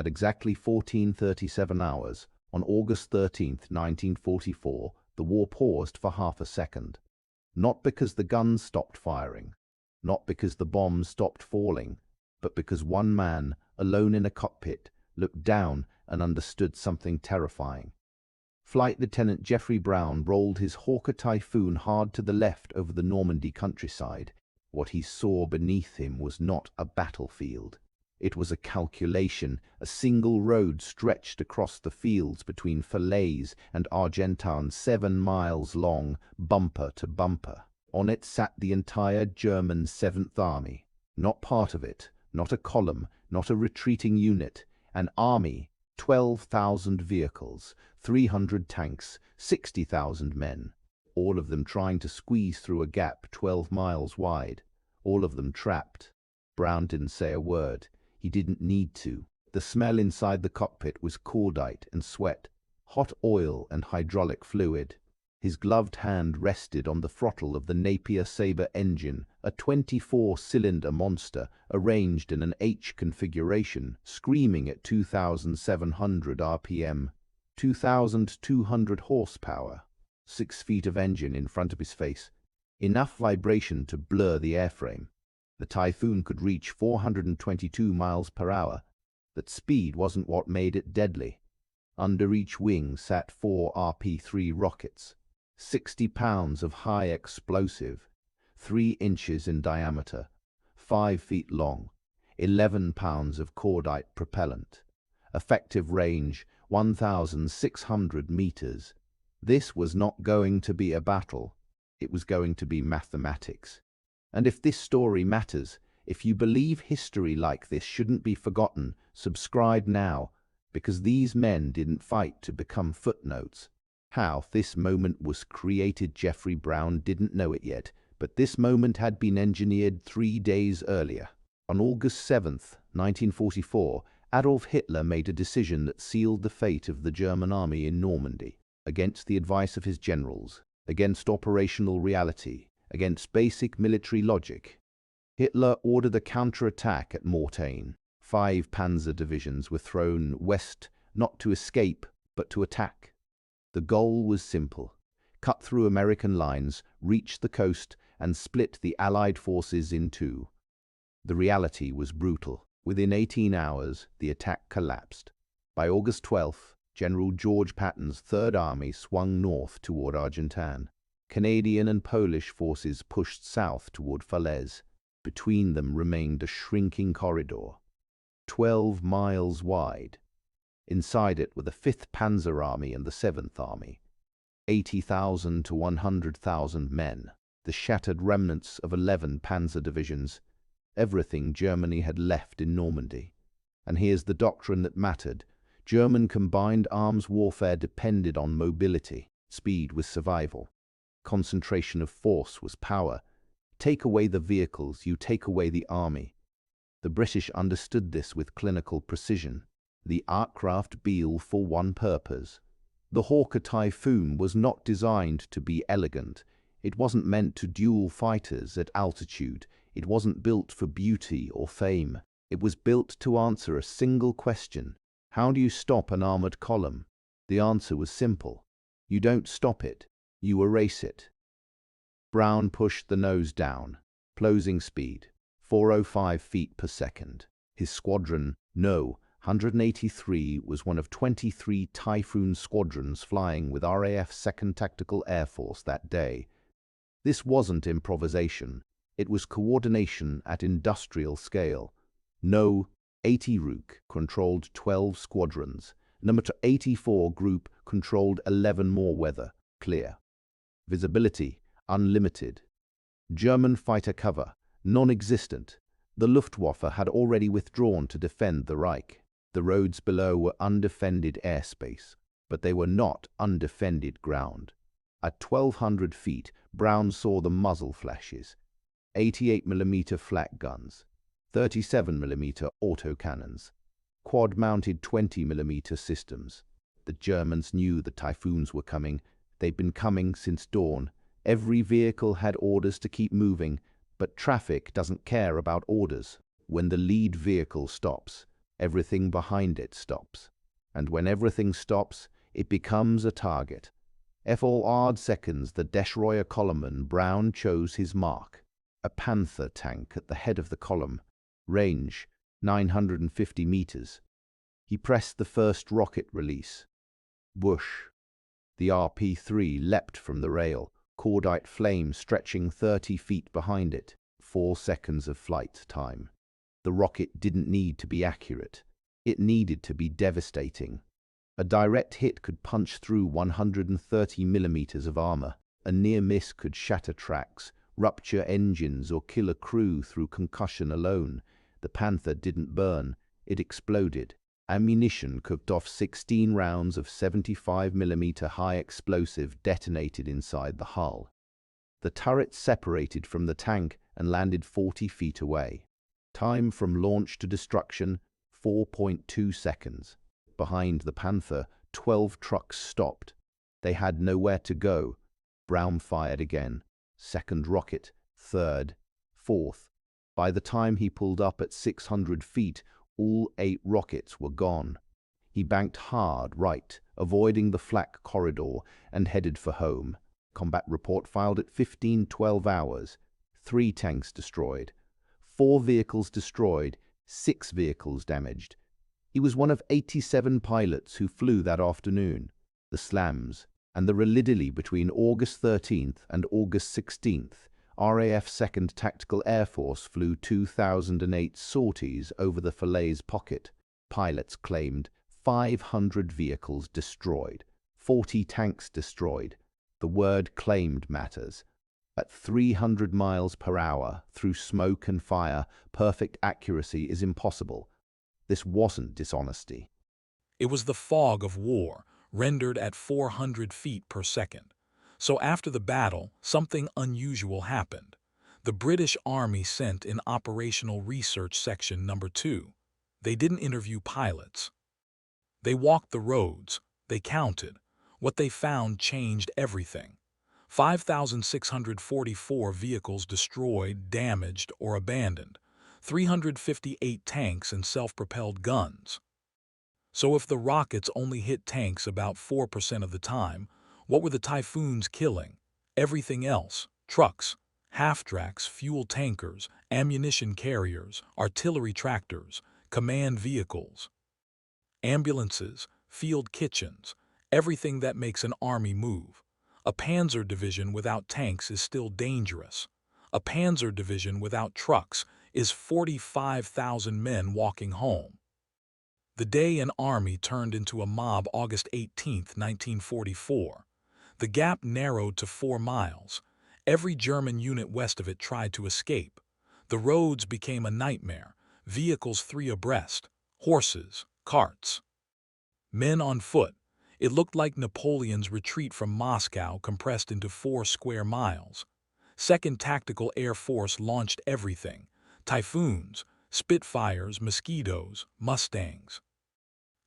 At exactly 14:37 hours, on August 13, 1944, the war paused for half a second. Not because the guns stopped firing, not because the bombs stopped falling, but because one man, alone in a cockpit, looked down and understood something terrifying. Flight Lieutenant Geoffrey Brown rolled his Hawker Typhoon hard to the left over the Normandy countryside. What he saw beneath him was not a battlefield. It was a calculation. A single road stretched across the fields between Falaise and Argentan, 7 miles long, bumper to bumper. On it sat the entire German 7th Army. Not part of it, not a column, not a retreating unit. An army, 12,000 vehicles, 300 tanks, 60,000 men. All of them trying to squeeze through a gap 12 miles wide. All of them trapped. Brown didn't say a word. He didn't need to. The smell inside the cockpit was cordite and sweat, hot oil and hydraulic fluid. His gloved hand rested on the throttle of the Napier Sabre engine, a 24-cylinder monster arranged in an H configuration, screaming at 2,700 RPM, 2,200 horsepower, 6 feet of engine in front of his face, enough vibration to blur the airframe. The Typhoon could reach 422 miles per hour. That speed wasn't what made it deadly. Under each wing sat 4 RP-3 rockets, 60 pounds of high explosive, 3 inches in diameter, 5 feet long, 11 pounds of cordite propellant. Effective range, 1,600 meters. This was not going to be a battle. It was going to be mathematics. And if this story matters, if you believe history like this shouldn't be forgotten, subscribe now, because these men didn't fight to become footnotes. How this moment was created, Geoffrey Brown didn't know it yet, but this moment had been engineered 3 days earlier. On August 7th, 1944, Adolf Hitler made a decision that sealed the fate of the German army in Normandy. Against the advice of his generals, against operational reality, against basic military logic, Hitler ordered a counterattack at Mortain. 5 panzer divisions were thrown west, not to escape, but to attack. The goal was simple: cut through American lines, reach the coast, and split the Allied forces in two. The reality was brutal. Within 18 hours, the attack collapsed. By August 12th, General George Patton's Third Army swung north toward Argentan. Canadian and Polish forces pushed south toward Falaise. Between them remained a shrinking corridor, 12 miles wide. Inside it were the 5th Panzer Army and the 7th Army, 80,000 to 100,000 men, the shattered remnants of 11 panzer divisions, everything Germany had left in Normandy. And here's the doctrine that mattered. German combined arms warfare depended on mobility. Speed was survival. Concentration of force was power. Take away the vehicles, you take away the army. The British understood this with clinical precision. The aircraft built for one purpose. The Hawker Typhoon was not designed to be elegant. It wasn't meant to duel fighters at altitude. It wasn't built for beauty or fame. It was built to answer a single question. How do you stop an armored column? The answer was simple. You don't stop it. You erase it. Brown pushed the nose down. Closing speed, 405 feet per second. His squadron, No. 183, was one of 23 Typhoon squadrons flying with RAF 2nd Tactical Air Force that day. This wasn't improvisation. It was coordination at industrial scale. No. 80 Rook controlled 12 squadrons. Number 84 Group controlled 11 more. Weather clear. Visibility unlimited. German fighter cover non-existent. The Luftwaffe had already withdrawn to defend the Reich. The roads below were undefended airspace, but they were not undefended ground. At 1,200 feet, Brown saw the muzzle flashes. 88mm flak guns, 37mm autocannons, quad-mounted 20mm systems. The Germans knew the Typhoons were coming. They'd been coming since dawn. Every vehicle had orders to keep moving, but traffic doesn't care about orders. When the lead vehicle stops, everything behind it stops. And when everything stops, it becomes a target. For all odd seconds, the destroyer columnman Brown chose his mark. A Panther tank at the head of the column, range 950 meters. He pressed the first rocket release. Whoosh! The RP-3 leapt from the rail, cordite flame stretching 30 feet behind it. 4 seconds of flight time. The rocket didn't need to be accurate. It needed to be devastating. A direct hit could punch through 130 millimeters of armor. A near miss could shatter tracks, rupture engines, or kill a crew through concussion alone. The Panther didn't burn. It exploded. Ammunition cooked off 16 rounds of 75mm high explosive detonated inside the hull. The turret separated from the tank and landed 40 feet away. Time from launch to destruction, 4.2 seconds. Behind the Panther, 12 trucks stopped. They had nowhere to go. Brown fired again. Second rocket, third, fourth. By the time he pulled up at 600 feet, all 8 rockets were gone. He banked hard right, avoiding the flak corridor, and headed for home. Combat report filed at 15:12 hours. 3 tanks destroyed. 4 vehicles destroyed, 6 vehicles damaged. He was one of 87 pilots who flew that afternoon. The slams and the relidily between August 13th and August 16th, RAF 2nd Tactical Air Force flew 2008 sorties over the Falaise Pocket. Pilots claimed 500 vehicles destroyed, 40 tanks destroyed. The word claimed matters. At 300 miles per hour, through smoke and fire, perfect accuracy is impossible. This wasn't dishonesty. It was the fog of war, rendered at 400 feet per second. So after the battle, something unusual happened. The British Army sent in Operational Research Section No. 2. They didn't interview pilots. They walked the roads. They counted. What they found changed everything. 5,644 vehicles destroyed, damaged, or abandoned. 358 tanks and self-propelled guns. So if the rockets only hit tanks about 4% of the time, what were the Typhoons killing? Everything else: trucks, half-tracks, fuel tankers, ammunition carriers, artillery tractors, command vehicles, ambulances, field kitchens, everything that makes an army move. A panzer division without tanks is still dangerous. A panzer division without trucks is 45,000 men walking home. The day an army turned into a mob August 18, 1944. The gap narrowed to 4 miles. Every German unit west of it tried to escape. The roads became a nightmare, vehicles 3 abreast, horses, carts, men on foot. It looked like Napoleon's retreat from Moscow compressed into 4 square miles. 2nd Tactical Air Force launched everything: Typhoons, Spitfires, Mosquitoes, Mustangs.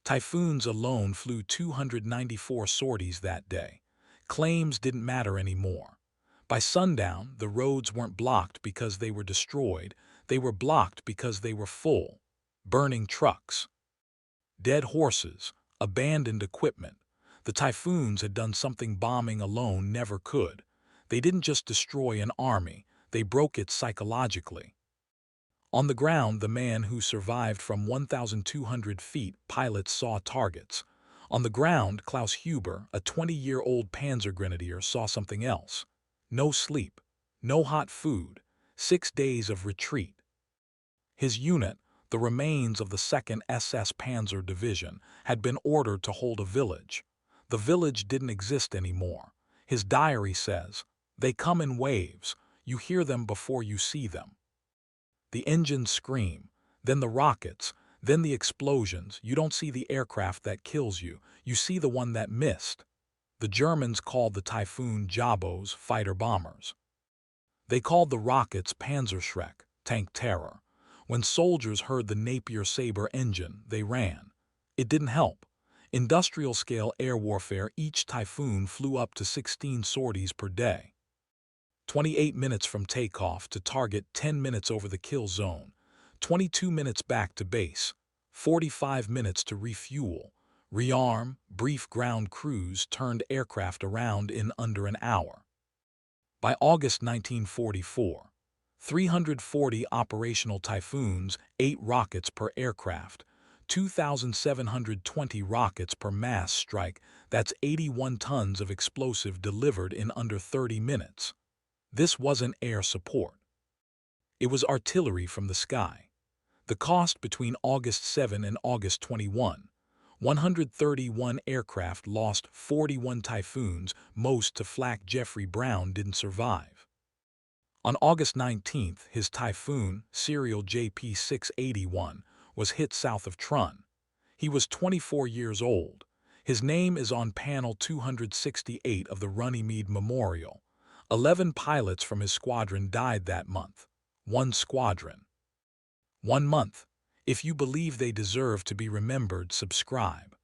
Typhoons alone flew 294 sorties that day. Claims didn't matter anymore. By sundown, the roads weren't blocked because they were destroyed. They were blocked because they were full. Burning trucks, dead horses, abandoned equipment. The Typhoons had done something bombing alone never could. They didn't just destroy an army, they broke it psychologically. On the ground, the man who survived from 1,200 feet, pilots saw targets. On the ground, Klaus Huber, a 20-year-old Panzer Grenadier, saw something else. No sleep, no hot food, 6 days of retreat. His unit, the remains of the 2nd SS Panzer Division, had been ordered to hold a village. The village didn't exist anymore. His diary says, "They come in waves. You hear them before you see them. The engines scream, then the rockets, then the explosions. You don't see the aircraft that kills you. You see the one that missed." The Germans called the Typhoon Jabos, fighter bombers. They called the rockets Panzerschreck, tank terror. When soldiers heard the Napier Sabre engine, they ran. It didn't help. Industrial-scale air warfare, each Typhoon flew up to 16 sorties per day. 28 minutes from takeoff to target, 10 minutes over the kill zone, 22 minutes back to base, 45 minutes to refuel, rearm, brief ground crews turned aircraft around in under an hour. By August 1944, 340 operational Typhoons, 8 rockets per aircraft, 2,720 rockets per mass strike, that's 81 tons of explosive delivered in under 30 minutes. This wasn't air support. It was artillery from the sky. The cost between August 7 and August 21, 131 aircraft lost, 41 Typhoons, most to flak. Jeffrey Brown didn't survive. On August 19th, his Typhoon, serial JP681, was hit south of Trun. He was 24 years old. His name is on panel 268 of the Runnymede Memorial. 11 pilots from his squadron died that month. One squadron. 1 month. If you believe they deserve to be remembered, subscribe.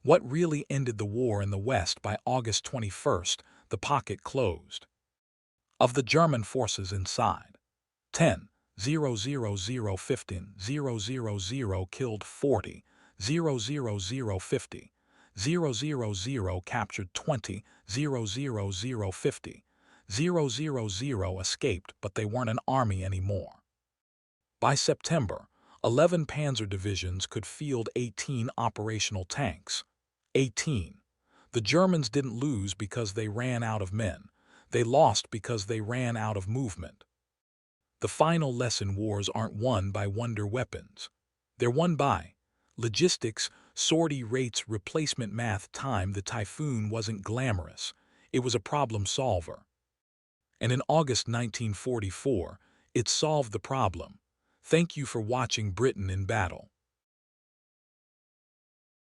What really ended the war in the West? By August 21st, the pocket closed. Of the German forces inside, 10, 00015, 000 killed 40, 00050, 000 captured 20, 00050, 000 escaped, but they weren't an army anymore. By September, 11 panzer divisions could field 18 operational tanks. 18. The Germans didn't lose because they ran out of men. They lost because they ran out of movement. The final lesson: wars aren't won by wonder weapons. They're won by logistics, sortie rates, replacement math, time. The Typhoon wasn't glamorous. It was a problem solver. And in August 1944, it solved the problem. Thank you for watching Britain in Battle.